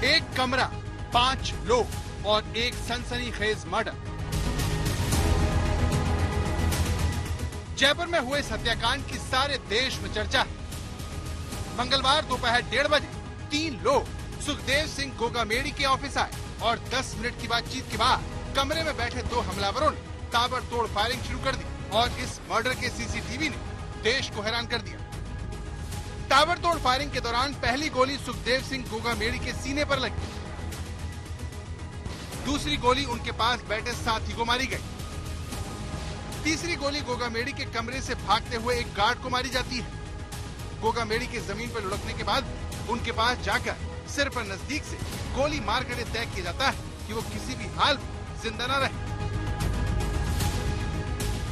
एक कमरा, 5 लोग और एक सनसनीखेज मर्डर। जयपुर में हुए इस हत्याकांड की सारे देश में चर्चा है। मंगलवार दोपहर 1:30 बजे 3 लोग सुखदेव सिंह गोगामेड़ी के ऑफिस आए और 10 मिनट की बातचीत के बाद कमरे में बैठे 2 हमलावरों ने ताबड़तोड़ फायरिंग शुरू कर दी और इस मर्डर के सीसीटीवी ने देश को हैरान कर दिया। ताबड़तोड़ फायरिंग के दौरान पहली गोली सुखदेव सिंह गोगामेड़ी के सीने पर लगी, दूसरी गोली उनके पास बैठे साथी को मारी गई, तीसरी गोली गोगामेड़ी के कमरे से भागते हुए एक गार्ड को मारी जाती है। गोगामेड़ी के जमीन पर लुढ़कने के बाद उनके पास जाकर सिर पर नजदीक से गोली मारकर यह तय किया जाता है कि वो किसी भी हाल में जिंदा न रहे।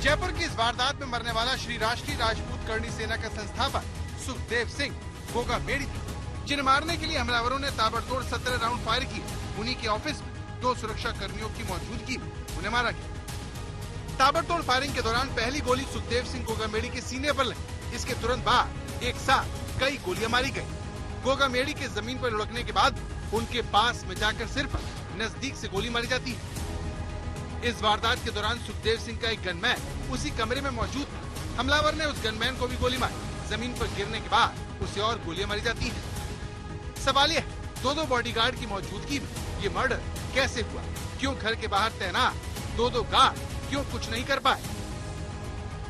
जयपुर की इस वारदात में मरने वाला श्री राष्ट्रीय राजपूत करणी सेना का संस्थापक सुखदेव सिंह गोगामेड़ी था, जिन्हें मारने के लिए हमलावरों ने ताबड़तोड़ 17 राउंड फायर किए। उन्हीं के ऑफिस में 2 सुरक्षा कर्मियों की मौजूदगी में उन्हें मारा गया। ताबड़तोड़ फायरिंग के दौरान पहली गोली सुखदेव सिंह गोगामेड़ी के सीने पर लगी। इसके तुरंत बाद एक साथ कई गोलियां मारी गयी। गोगामेड़ी के जमीन पर लुढ़कने के बाद उनके पास में जाकर सिर पर नजदीक से गोली मारी जाती है। इस वारदात के दौरान सुखदेव सिंह का एक गनमैन उसी कमरे में मौजूद था। हमलावर ने उस गनमैन को भी गोली मारी। जमीन पर गिरने के बाद उसे और गोलियां मारी जाती हैं। सवाल यह है, 2 बॉडीगार्ड की मौजूदगी में ये मर्डर कैसे हुआ? क्यों घर के बाहर तैनात 2 गार्ड क्यों कुछ नहीं कर पाए?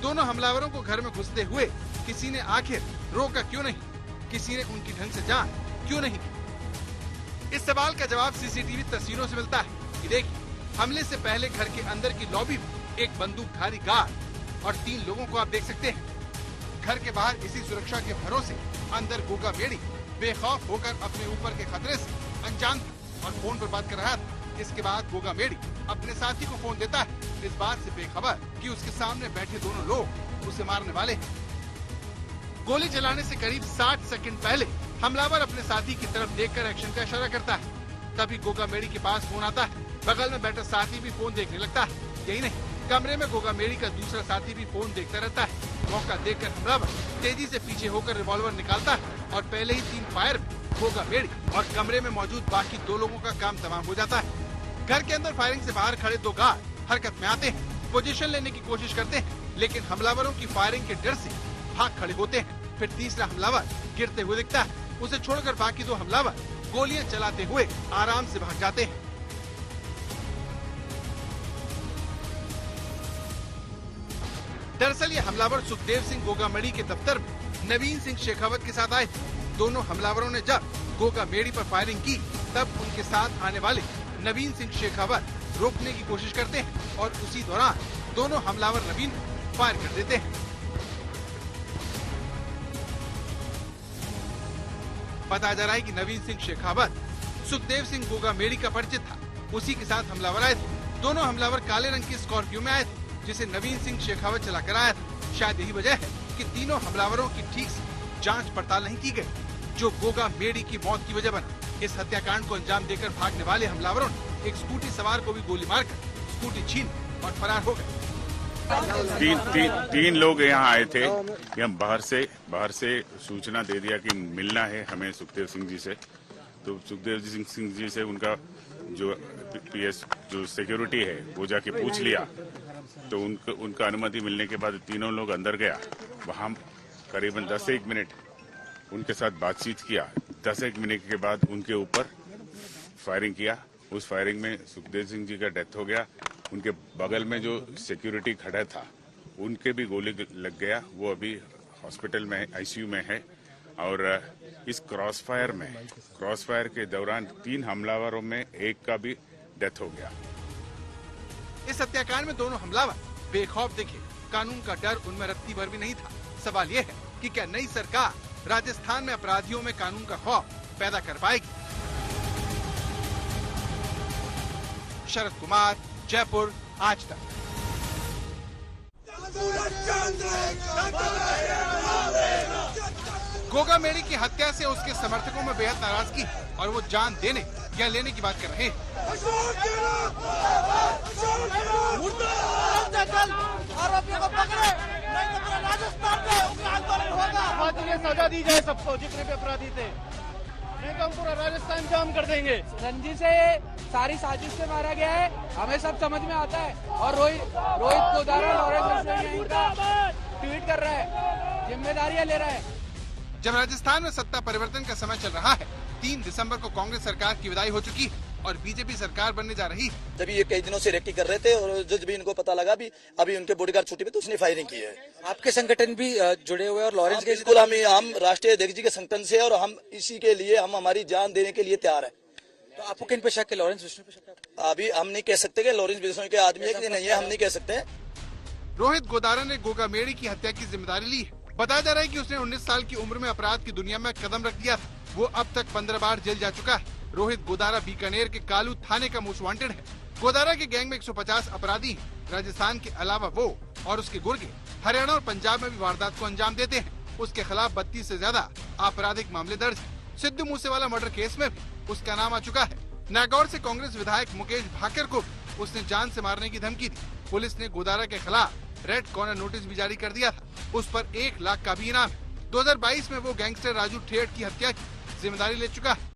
दोनों हमलावरों को घर में घुसते हुए किसी ने आखिर रोका क्यों नहीं? किसी ने उनकी ढंग से जांच क्यों नहीं की? इस सवाल का जवाब सीसीटीवी तस्वीरों से मिलता है कि देखिए, हमले से पहले घर के अंदर की लॉबी में एक बंदूकधारी गार्ड और 3 लोगों को आप देख सकते हैं। घर के बाहर इसी सुरक्षा के भरोसे अंदर गोगामेड़ी बेखौफ होकर अपने ऊपर के खतरे से अनजान था और फोन पर बात कर रहा था। इसके बाद गोगामेड़ी अपने साथी को फोन देता है, इस बात से बेखबर कि उसके सामने बैठे दोनों लोग उसे मारने वाले हैं। गोली चलाने से करीब 60 सेकंड पहले हमलावर अपने साथी की तरफ देखकर एक्शन का इशारा करता है। तभी गोगामेड़ी के पास फोन आता है। बगल में बैठा साथी भी फोन देखने लगता है। यही नहीं, कमरे में गोगामेड़ी का दूसरा साथी भी फोन देखता रहता है। मौका देखकर हमलावर तेजी से पीछे होकर रिवॉल्वर निकालता है और पहले ही 3 फायर में गोगामेड़ी और कमरे में मौजूद बाकी 2 लोगों का काम तमाम हो जाता है। घर के अंदर फायरिंग से बाहर खड़े 2 गार्ड हरकत में आते हैं, पोजीशन लेने की कोशिश करते हैं, लेकिन हमलावरों की फायरिंग के डर से भाग खड़े होते हैं। फिर तीसरा हमलावर गिरते हुए दिखता है। उसे छोड़कर बाकी 2 हमलावर गोलियां चलाते हुए आराम से भाग जाते हैं। दरअसल ये हमलावर सुखदेव सिंह गोगामेड़ी के दफ्तर में नवीन सिंह शेखावत के साथ आए थे। दोनों हमलावरों ने जब गोगामेड़ी पर फायरिंग की, तब उनके साथ आने वाले नवीन सिंह शेखावत रोकने की कोशिश करते हैं और उसी दौरान दोनों हमलावर नवीन पर फायर कर देते हैं। बताया जा रहा है कि नवीन सिंह शेखावत सुखदेव सिंह गोगामेड़ी का परिचित था। उसी के साथ हमलावर आए थे। दोनों हमलावर काले रंग की स्कॉर्पियो में आए थे, जिसे नवीन सिंह शेखावत चलाकर आया था। शायद यही वजह है कि तीनों हमलावरों की ठीक से जांच पड़ताल नहीं की गई, जो गोगामेड़ी की मौत की वजह बना। इस हत्याकांड को अंजाम देकर भागने वाले हमलावरों ने एक स्कूटी सवार को भी गोली मारकर स्कूटी छीन और फरार हो गए। तीन लोग यहाँ आए थे कि हम बाहर से सूचना दे दिया कि मिलना है हमें सुखदेव सिंह जी से। तो सुखदेव सिंह जी से उनका जो पीएस जो सिक्योरिटी है वो जाके पूछ लिया। तो उनका अनुमति मिलने के बाद तीनों लोग अंदर गया। वहाँ करीबन 10-1 मिनट उनके साथ बातचीत किया। 10-1 मिनट के बाद उनके ऊपर फायरिंग किया। उस फायरिंग में सुखदेव सिंह जी का डेथ हो गया। उनके बगल में जो सिक्योरिटी खड़ा था उनके भी गोली लग गया। वो अभी हॉस्पिटल में आईसीयू में है। और इस क्रॉसफायर के दौरान 3 हमलावरों में एक का भी डेथ हो गया। इस हत्याकांड में दोनों हमलावर बेखौफ दिखे। कानून का डर उनमें रत्ती भर भी नहीं था। सवाल ये है कि क्या नई सरकार राजस्थान में अपराधियों में कानून का खौफ पैदा कर पाएगी? शरद कुमार, जयपुर, आज तक। गोगामेड़ी की हत्या से उसके समर्थकों में बेहद नाराजगी और वो जान देने या लेने की बात कर रहे हैं। आरोपियों को पकड़े, नहीं तो राजस्थान में उग्र आंदोलन होगा। सजा दी जाए सबको जितने भी अपराधी थे। नहीं तो हम पूरा राजस्थान जाम कर देंगे। रंजी से सारी साजिश से मारा गया है, हमें सब समझ में आता है। और रोहित गोदारा लॉरेंस ट्वीट कर रहा है, जिम्मेदारियां ले रहा है। जब राजस्थान में सत्ता परिवर्तन का समय चल रहा है, 3 दिसंबर को कांग्रेस सरकार की विदाई हो चुकी है और बीजेपी सरकार बनने जा रही है। जब ये कई दिनों से रेकी कर रहे थे और जब भी इनको पता लगा भी अभी उनके बॉडीगार्ड छुट्टी पे, तो उसने फायरिंग की है। आपके संगठन भी जुड़े हुए और लॉरेंस के बिल्कुल हम राष्ट्रीय अध्यक्ष जी के संगठन से, और हम इसी के लिए हम हमारी जान देने के लिए तैयार है। तो आपको किन पे शक है? लॉरेंस बिश्नोई पे शक है? अभी हम नहीं कह सकते कि लॉरेंस बिश्नोई के आदमी है कि नहीं है, हम नहीं कह सकते। रोहित गोदारा ने गोगा मेड़ी की हत्या की जिम्मेदारी ली है। बताया जा रहा है कि उसने 19 साल की उम्र में अपराध की दुनिया में कदम रख दिया था। वो अब तक 15 बार जेल जा चुका है। रोहित गोदारा बीकानेर के कालू थाने का मोस्ट वांटेड है। गोदारा के गैंग में 150 अपराधी हैं। राजस्थान के अलावा वो और उसके गुर्गे हरियाणा और पंजाब में भी वारदात को अंजाम देते हैं। उसके खिलाफ 32 से ज्यादा आपराधिक मामले दर्ज हैं। सिद्धू मूसेवाला मर्डर केस में भी उसका नाम आ चुका है। नागौर से कांग्रेस विधायक मुकेश भाकर को उसने जान से मारने की धमकी दी। पुलिस ने गोदारा के खिलाफ रेड कॉर्नर नोटिस भी जारी कर दिया था। उस पर 1 लाख का भी इनाम है। 2022 में वो गैंगस्टर राजू ठेठ की हत्या की जिम्मेदारी ले चुका है।